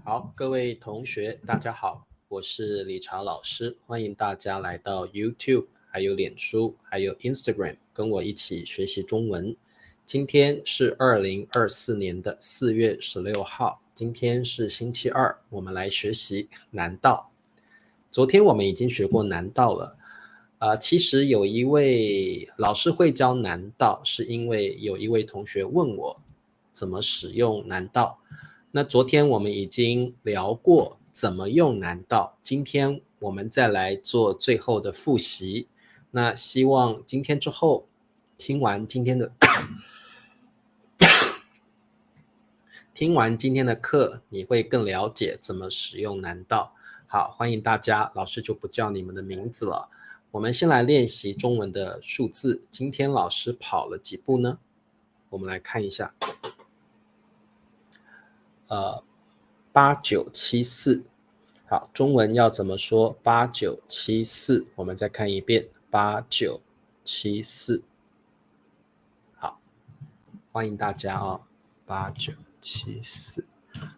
好，各位同学，大家好，我是理查老师，欢迎大家来到 YouTube， 还有脸书，还有 Instagram， 跟我一起学习中文。今天是2024年的4月16号，今天是星期二，我们来学习南道。昨天我们已经学过南道了，其实有一位老师会教南道，是因为有一位同学问我怎么使用南道。那昨天我们已经聊过怎么用南道，今天我们再来做最后的复习。那希望今天之后听完今天的课，你会更了解怎么使用南道。好，欢迎大家，老师就不叫你们的名字了。我们先来练习中文的数字，今天老师跑了几步呢？我们来看一下。8974，好，中文要怎么说？8974，我们再看一遍，8974，好，欢迎大家哦，8974，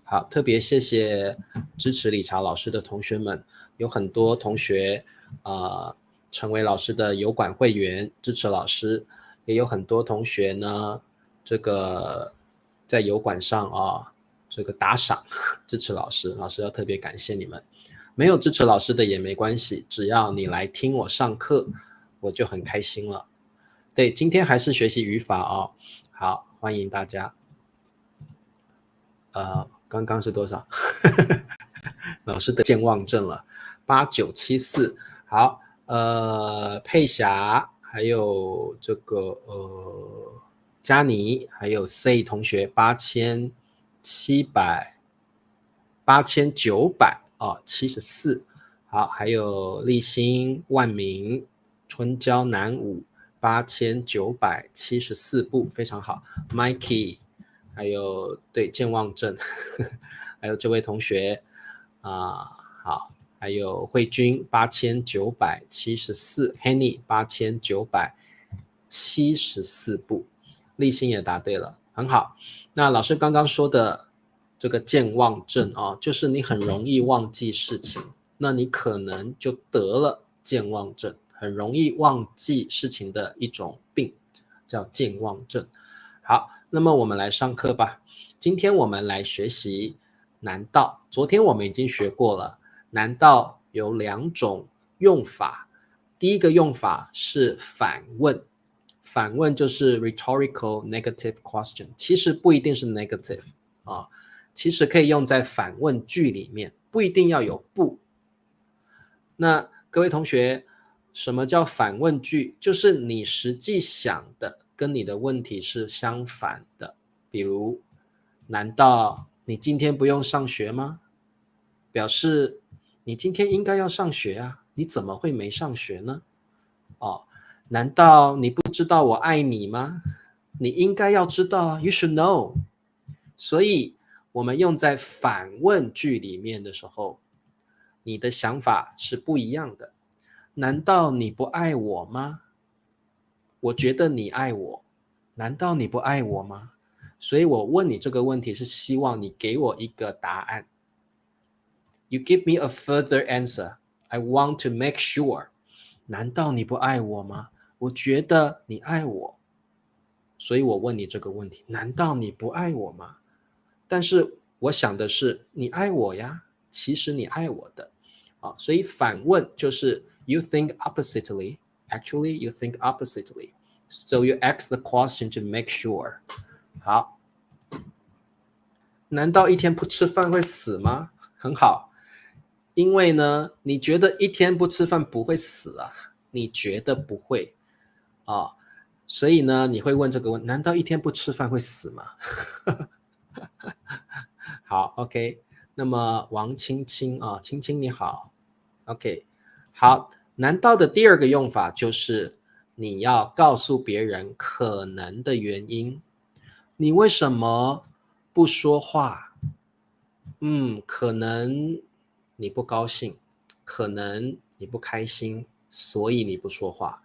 好，特别谢谢支持理查老师的同学们，有很多同学成为老师的油管会员，支持老师，也有很多同学呢，这个在油管上这个打赏支持老师，老师要特别感谢你们。没有支持老师的也没关系，只要你来听我上课，我就很开心了。对，今天还是学习语法哦。好，欢迎大家。刚刚是多少？老师的健忘症了。8974，好，佩霞，还有这个佳妮，还有 C 同学8974，好，还有立新、万明、春娇、南武8974步，非常好。Mikey， 还有对健忘症，还有这位同学好，还有慧君8974 ，Henny 8974步，立新也答对了，很好。那老师刚刚说的这个健忘症就是你很容易忘记事情，那你可能就得了健忘症，很容易忘记事情的一种病，叫健忘症。好，那么我们来上课吧。今天我们来学习南道，昨天我们已经学过了，南道有2种用法。第一个用法是反问，反问就是 rhetorical negative question， 其实不一定是 negative其实可以用在反问句里面，不一定要有不。那各位同学，什么叫反问句？就是你实际想的跟你的问题是相反的。比如，难道你今天不用上学吗？表示你今天应该要上学啊，你怎么会没上学呢？难道你不知道我爱你吗？你应该要知道啊 ，You should know。所以我们用在反问句里面的时候，你的想法是不一样的。难道你不爱我吗？我觉得你爱我，难道你不爱我吗？所以我问你这个问题是希望你给我一个答案。You give me a further answer. I want to make sure. 难道你不爱我吗？我觉得你爱我，所以我问你这个问题，难道你不爱我吗？但是我想的是你爱我呀，其实你爱我的所以反问就是 you think oppositely, actually you think oppositely, so you ask the question to make sure。 好，难道一天不吃饭会死吗？很好，因为呢你觉得一天不吃饭不会死啊，你觉得不会所以呢你会问这个问题，难道一天不吃饭会死吗？好 OK， 那么王青青青青你好 OK， 好，难道的第二个用法就是你要告诉别人可能的原因。你为什么不说话？可能你不高兴，可能你不开心，所以你不说话。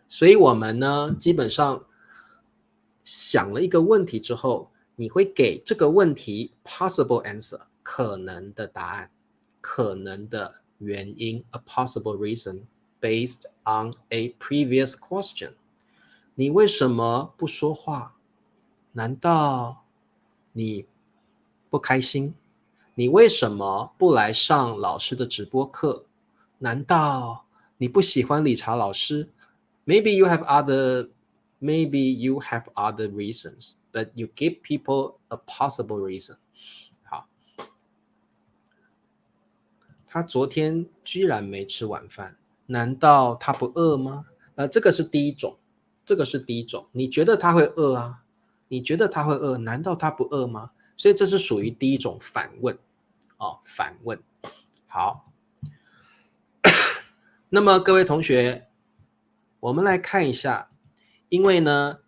所以我们呢基本上想了一个问题之后，你会给这个问题 possible answer，可能的答案，可能的原因 a possible reason based on a previous question。 你为什么不说话？难道你不开心？你为什么不来上老师的直播课？难道你不喜欢理查老师？ Maybe you have other reasons, but you give people a possible reason。 好，他昨天居然没吃晚饭，难道他不饿吗？这个是第一种，你觉得他会饿啊？你觉得他会饿，难道他不饿吗？所以这是属于第一种反问反问。好，那么各位同学，我们来看一下，因为呢，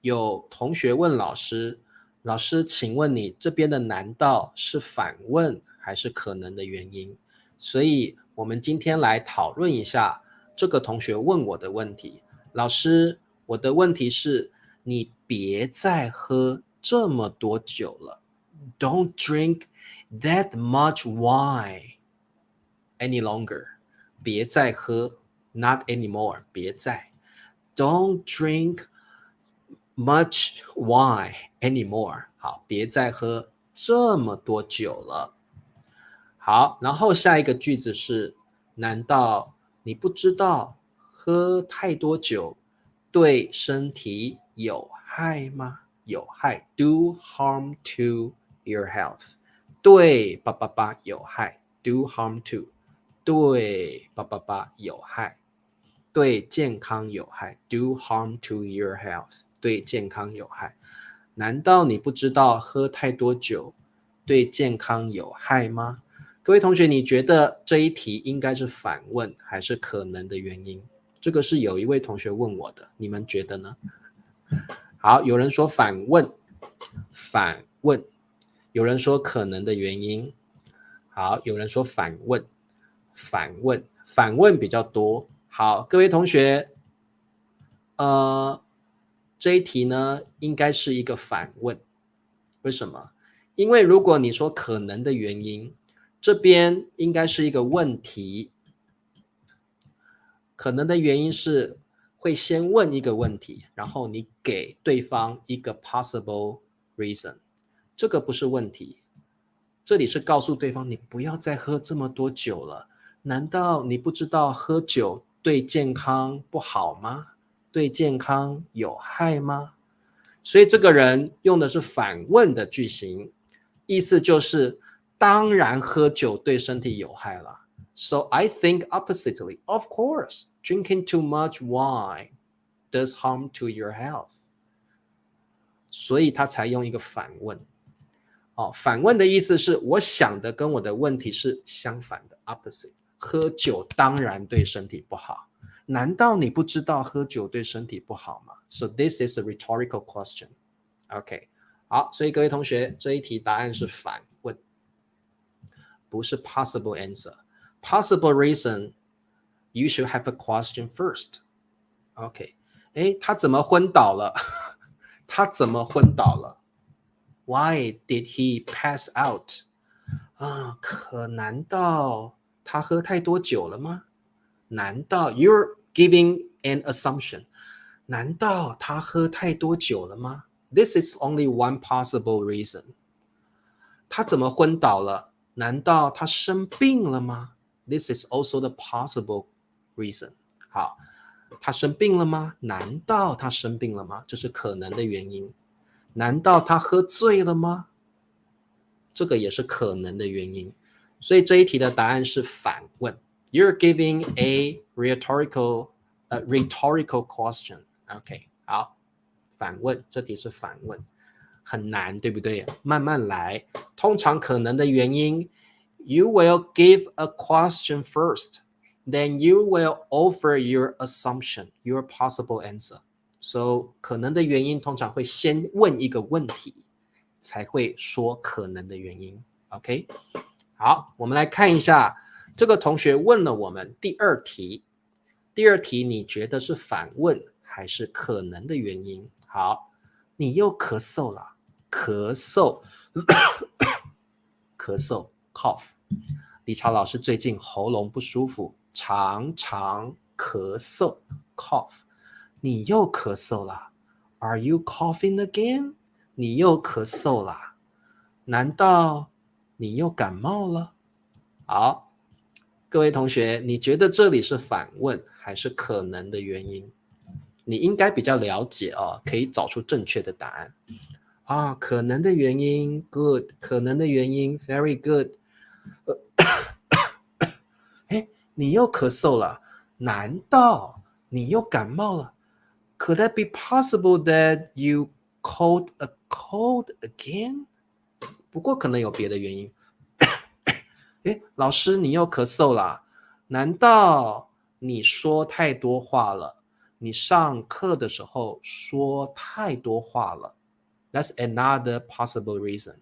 有同学问老师，老师，请问你这边的难道是反问还是可能的原因？所以我们今天来讨论一下这个同学问我的问题。老师，我的问题是，你别再喝这么多酒了。Don't drink that much wine any longer。别再喝 ，not anymore， 别再。Don't drink much wine anymore。好，别再喝这么多酒了。好，然后下一个句子是：难道你不知道喝太多酒对身体有害吗？有害 ，do harm to your health。对有害 ，do harm to。对有害，对健康有害 do harm to your health， 对健康有害。难道你不知道喝太多酒对健康有害吗？各位同学，你觉得这一题应该是反问还是可能的原因？这个是有一位同学问我的，你们觉得呢？好，有人说反问，有人说可能的原因。好，有人说反问比较多。好，各位同学，这一题呢应该是一个反问。为什么？因为如果你说可能的原因，这边应该是一个问题。可能的原因是会先问一个问题，然后你给对方一个 possible reason。这个不是问题，这里是告诉对方你不要再喝这么多酒了。难道你不知道喝酒对健康不好吗？对健康有害吗？所以这个人用的是反问的句型，意思就是当然喝酒对身体有害了。So I think oppositely, of course, drinking too much wine does harm to your health。 所以他才用一个反问。反问的意思是我想的跟我的问题是相反的 opposite。 喝酒当然对身体不好，难道你不知道喝酒对身体不好吗？ So this is a rhetorical question。 OK， 好，所以各位同学，这一题答案是反问，不是 possible answer。 Possible reason you should have a question first。 OK， 他怎么昏倒了？他怎么昏倒了？ Why did he pass out？ 难道他喝太多酒了吗？难道 you're giving an assumption？ 难道他喝太多酒了吗？ This is only one possible reason。 他怎么昏倒了？难道他生病了吗？ This is also the possible reason。 好，他生病了吗？难道他生病了吗？这是可能的原因。难道他喝醉了吗？这个也是可能的原因。所以这一题的答案是反问。You're giving a rhetorical question。 OK， 好，反问，这题是反问，很难，对不对？慢慢来。通常可能的原因 You will give a question first, then you will offer your assumption, your possible answer。 So 可能的原因通常会先问一个问题，才会说可能的原因。 OK， 好，我们来看一下这个同学问了我们第二题。第二题你觉得是反问还是可能的原因？咳嗽了，咳嗽咳嗽 cough。理查老师最近喉咙不舒服，常常咳嗽 cough。你又咳嗽了 Are you coughing again？ 你又咳嗽了，难道你又感冒了？好，各位同学，你觉得这里是反问还是可能的原因？你应该比较了解哦，可以找出正确的答案啊。可能的原因 good， 可能的原因 very good。你又咳嗽了，难道你又感冒了？ Could it be possible that you caught a cold again？ 不过可能有别的原因。老师你又咳嗽了，难道你说太多话了？你上课的时候说太多话了。 That's another possible reason。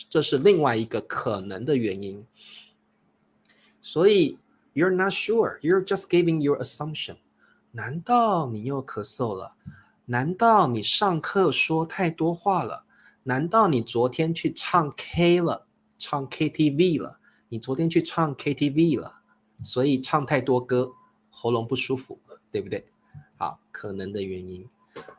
这是另外一个可能的原因。所以 you're not sure, you're just giving your assumption。 难道你又咳嗽了？难道你上课说太多话了？难道你昨天去唱 K 了，唱 KTV 了？你昨天去唱 KTV 了，所以唱太多歌，喉咙不舒服，对不对？好，可能的原因。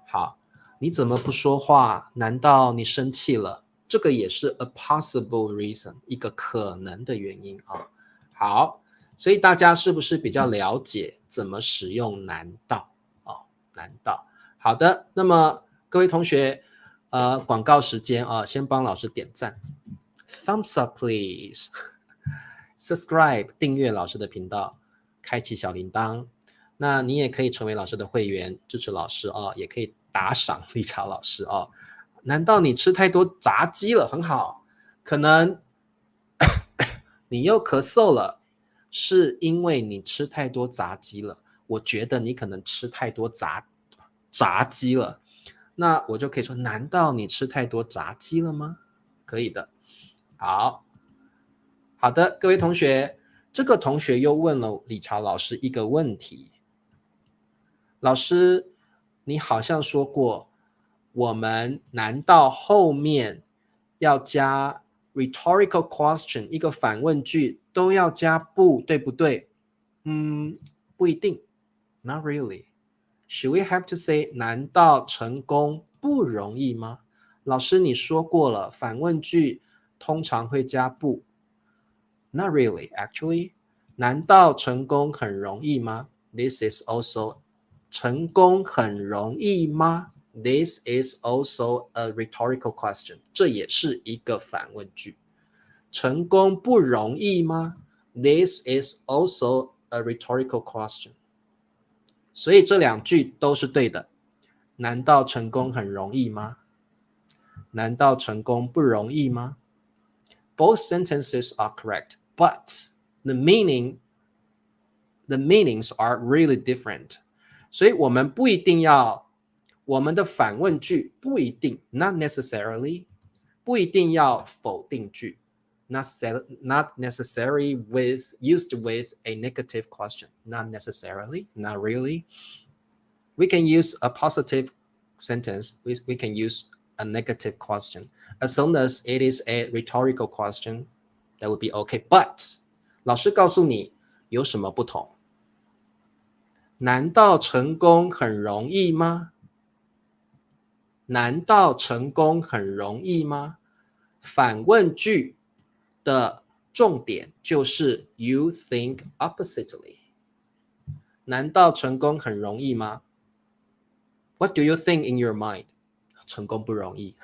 好，你怎么不说话？难道你生气了？这个也是 a possible reason， 一个可能的原因啊。好，所以大家是不是比较了解怎么使用难道？难道。好的，那么各位同学，广告时间啊，先帮老师点赞 ，thumbs up please， subscribe 订阅老师的频道，开启小铃铛。那你也可以成为老师的会员，支持老师啊，也可以打赏理查老师啊。难道你吃太多炸鸡了？很好，可能你又咳嗽了，是因为你吃太多炸鸡了。我觉得你可能吃太多炸鸡了，那我就可以说，难道你吃太多炸鸡了吗？可以的。好的，各位同学，这个同学又问了理查老师一个问题。老师，你好像说过，我们难道后面要加 rhetorical question 一个反问句都要加不，对不对？不一定 ，not really。Should we have to say 难道成功不容易吗？老师你说过了，反问句通常会加不 ，not really actually。难道成功很容易吗？ This is also 成功很容易吗？ This is also a rhetorical question。 这也是一个反问句。成功不容易吗？ This is also a rhetorical question。 所以这两句都是对的。难道成功很容易吗？难道成功不容易吗？ Both sentences are correct, but the meanings are really different。 所以我们不一定要，我们的反问句不一定 not necessarily 不一定要否定句 not necessary used with a negative question, not necessarily, not really. We can use a positive sentence, we can use a negative question. As long as it is a rhetorical question, that would be okay. But 老师告诉你有什么不同？难道成功很容易吗？难道成功很容易吗？反问句的重点就是 you think oppositely。 难道成功很容易吗？ What do you think in your mind？ 成功不容易。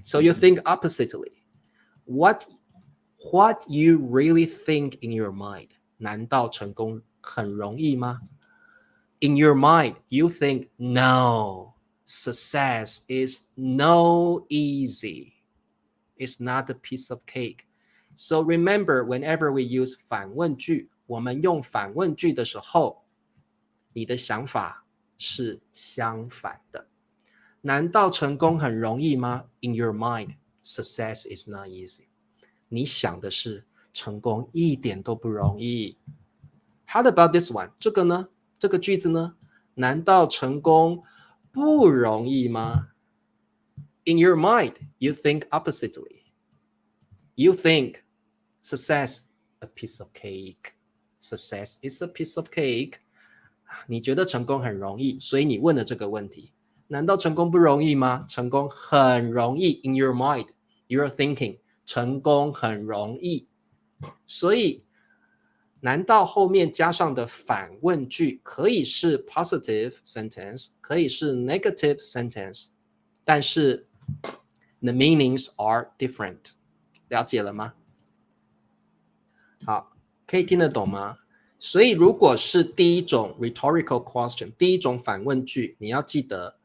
So you think oppositely. What you really think in your mind？ 难道成功很容易吗？ In your mind, you think, no, success is no easy. It's not a piece of cake. So remember, whenever we use 反问句，我们用反问句的时候，你的想法是相反的。难道成功很容易吗？ In your mind, success is not easy. 你想的是成功一点都不容易。How about this one？ 这个呢？这个句子呢？难道成功不容易吗？ In your mind, you think oppositely. You think success a piece of cake. Success is a piece of cake. 你觉得成功很容易，所以你问了这个问题。难道成功不容易吗？成功很容易。In your mind, you're thinking 成功很容易。所以难道后面加上的反问句可以是 positive sentence， 可以是 negative sentence， 但是 the meanings are different。 了解了吗？好，可以听得懂吗？所以如果是第一种 rhetorical question， 第一种反问句，你要记得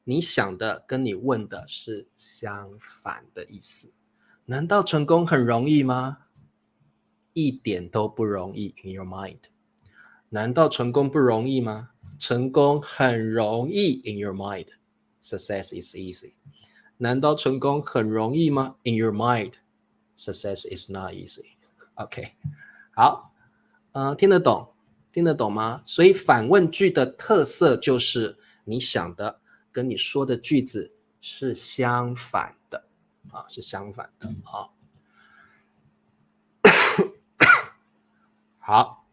你想的跟你问的是相反的意思。难道成功很容易吗？一点都不容易 in your mind。 难道成功不容易吗？成功很容易 in your mind。 Success is easy。 难道成功很容易吗？ In your mind Success is not easy。 OK， 好，听得懂吗？所以反问句的特色就是你想的跟你说的句子是相反的啊，是相反的啊。好，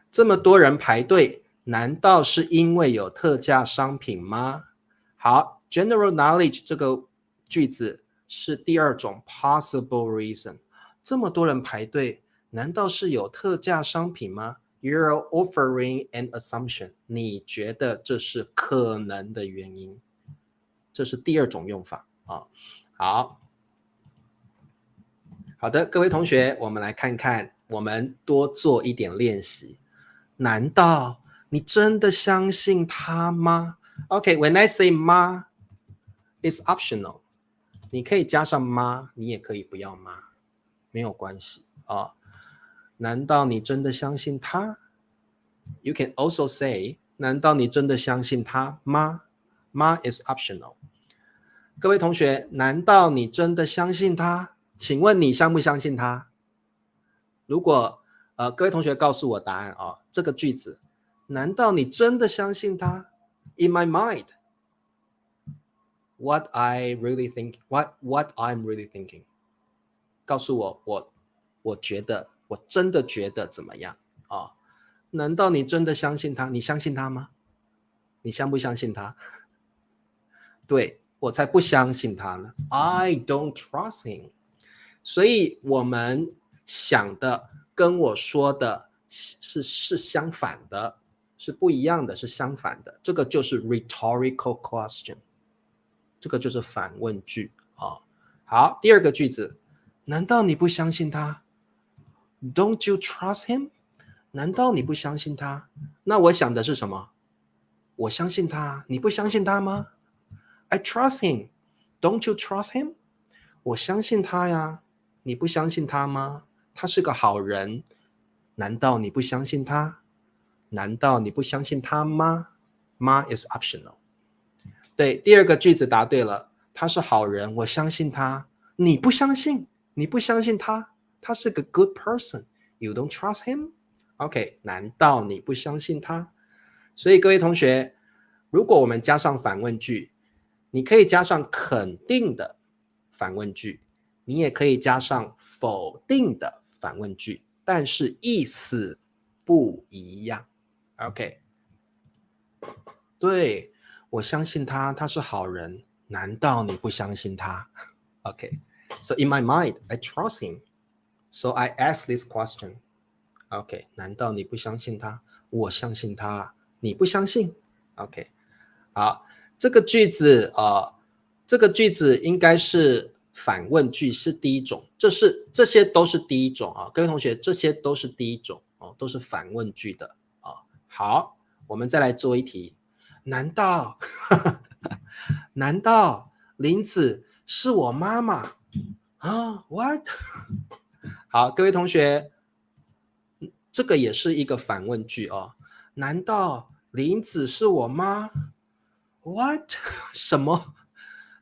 这么多人排队，难道是因为有特价商品吗？好 ，general knowledge 这个句子是第二种 possible reason。这么多人排队，难道是有特价商品吗？ You're offering an assumption。 你觉得这是可能的原因，这是第二种用法啊。好的，各位同学，我们来看看，我们多做一点练习。难道你真的相信他吗？ OK, when I say 吗 it's optional。 你可以加上吗，你也可以不要吗，没有关系啊。难道你真的相信他？ You can also say 难道你真的相信他吗？吗 is optional。 各位同学，难道你真的相信他？请问你相不相信他？如果各位同学告诉我答案啊，这个句子，难道你真的相信他 ？In my mind, what I'm really thinking。 告诉我，我觉得，我真的觉得怎么样啊？难道你真的相信他？你相信他吗？你相不相信他？对，我才不相信他呢。I don't trust him。 所以我们想的跟我说的是相反的，是不一样的，是相反的。这个就是 rhetorical question， 这个就是反问句啊。好，第二个句子，难道你不相信他？ Don't you trust him？ 难道你不相信他？那我想的是什么？我相信他，你不相信他吗？ I trust him. Don't you trust him？ 我相信他呀，你不相信他吗？他是个好人，难道你不相信他？难道你不相信他吗？吗 is optional。 对，第二个句子答对了，他是好人，我相信他。你不相信，你不相信他，他是个 good person。 You don't trust him？ OK， 难道你不相信他？所以各位同学，如果我们加上反问句，你可以加上肯定的反问句，你也可以加上否定的反问句，但是意思不一样。 OK， 对，我相信他，他是好人，难道你不相信他？ OK， so in my mind, I trust him, so I ask this question。 OK， 难道你不相信他？我相信他，你不相信？ OK， 好，这个句子应该是反问句，是第一种，这些都是第一种啊，各位同学，这些都是第一种哦，都是反问句的啊。好，我们再来做一题，难道难道林子是我妈妈啊 ？What？ 好，各位同学，这个也是一个反问句哦。难道林子是我妈 ？What？ 什么？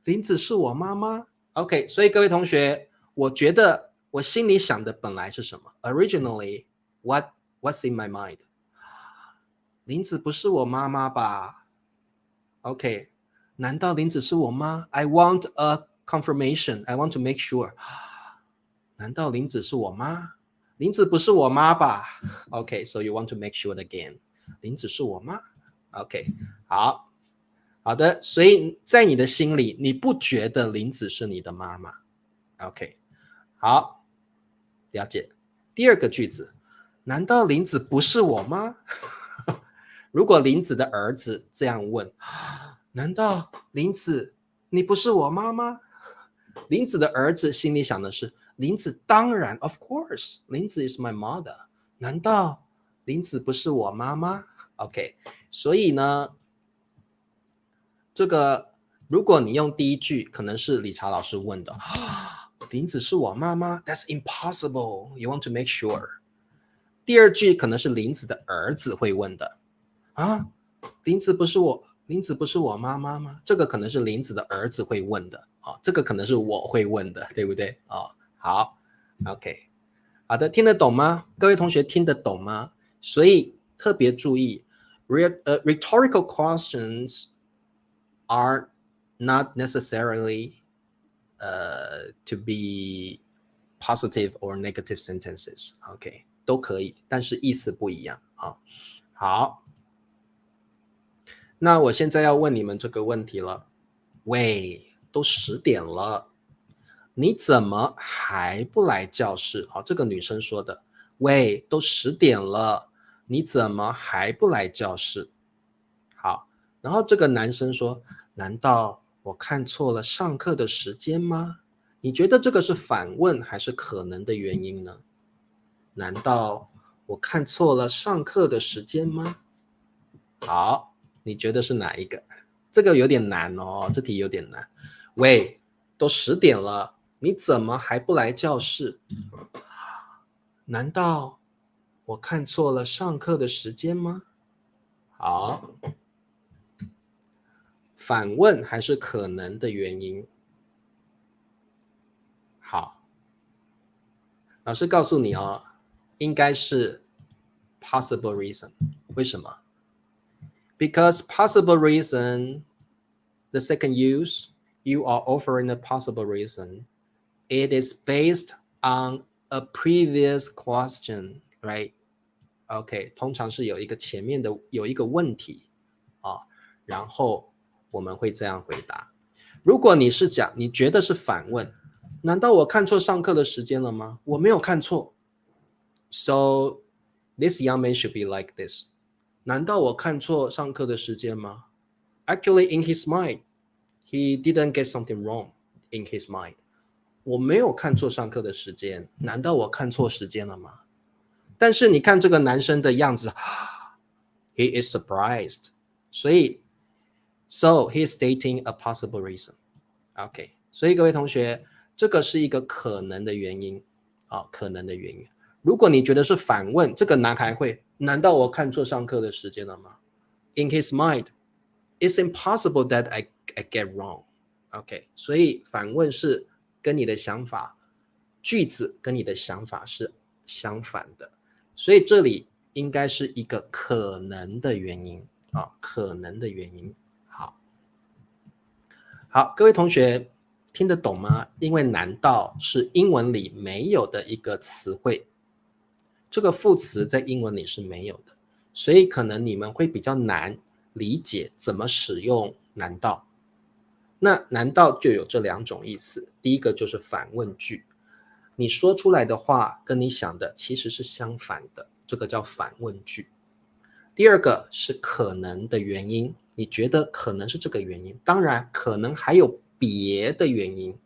林子是我妈妈 ？OK， 所以各位同学，我觉得我心里想的本来是什么 ？Originally, what's in my mind？ 林子不是我妈妈吧 ？OK， 难道林子是我妈 ？I want a confirmation. I want to make sure. 难道林子是我妈？林子不是我妈吧 ？OK, so you want to make sure again. 林子是我妈 ？OK, 好的，所以在你的心里，你不觉得林子是你的妈妈 ？OK, 好，了解。第二个句子，难道林子不是我吗？如果林子的儿子这样问，难道林子你不是我妈吗？林子的儿子心里想的是，林子当然 of course 林子 is my mother， 难道林子不是我妈妈 OK， 所以呢这个如果你用第一句可能是理查老师问的，林子是我妈妈 That's impossible You want to make sure。 第二句可能是林子的儿子会问的，林子不是我妈妈吗？这个可能是林子的儿子会问的，这个可能是我会问的，对不对？好 OK， 好的，听得懂吗？各位同学听得懂吗？所以特别注意 rhetorical questions are not necessarily to be positive or negative sentences OK， 都可以，但是意思不一样好，那我现在要问你们这个问题了，喂，都10点了，你怎么还不来教室？这个女生说的，喂，都10点了，你怎么还不来教室？好，然后这个男生说，难道我看错了上课的时间吗？你觉得这个是反问还是可能的原因呢？难道我看错了上课的时间吗？好，你觉得是哪一个？这个有点难哦，这题有点难。喂，都10点了，你怎么还不来教室？难道我看错了上课的时间吗？好，反问还是可能的原因？好，老师告诉你哦，应该是 possible reason。为什么？ Because possible reason, the second use, you are offering a possible reason. It is based on a previous question, right? OK， 通常是有一个前面的有一个问题然后我们会这样回答。如果你是讲你觉得是反问，难道我看错上课的时间了吗？我没有看错。So this young man should be like this. 难道我看错上课的时间吗？ Actually, in his mind, he didn't get something wrong in his mind. 我没有看错上课的时间，难道我看错时间了吗？但是你看这个男生的样子，he is surprised. 所以 So he is stating a possible reason. OK， 所以各位同学，这个是一个可能的原因可能的原因。如果你觉得是反问，这个男孩会，难道我看错上课的时间了吗？ In his mind, it's impossible that I get wrong. OK， 所以反问是跟你的想法，句子跟你的想法是相反的，所以这里应该是一个可能的原因可能的原因。好，各位同学听得懂吗？因为难道是英文里没有的一个词汇，这个副词在英文里是没有的，所以可能你们会比较难理解怎么使用难道。那难道就有这2种意思，第一个就是反问句，你说出来的话跟你想的其实是相反的，这个叫反问句。第二个是可能的原因，你觉得可能是这个原因，当然可能还有别的原因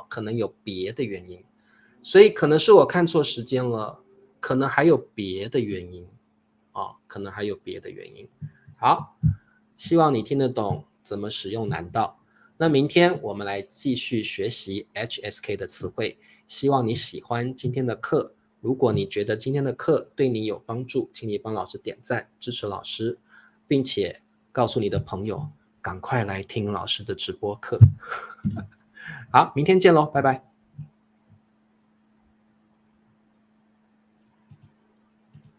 可能有别的原因，所以可能是我看错时间了，可能还有别的原因可能还有别的原因。好，希望你听得懂怎么使用难道。那明天我们来继续学习 HSK 的词汇，希望你喜欢今天的课。如果你觉得今天的课对你有帮助，请你帮老师点赞支持老师，并且告诉你的朋友赶快来听老师的直播课。好，明天见咯，拜拜。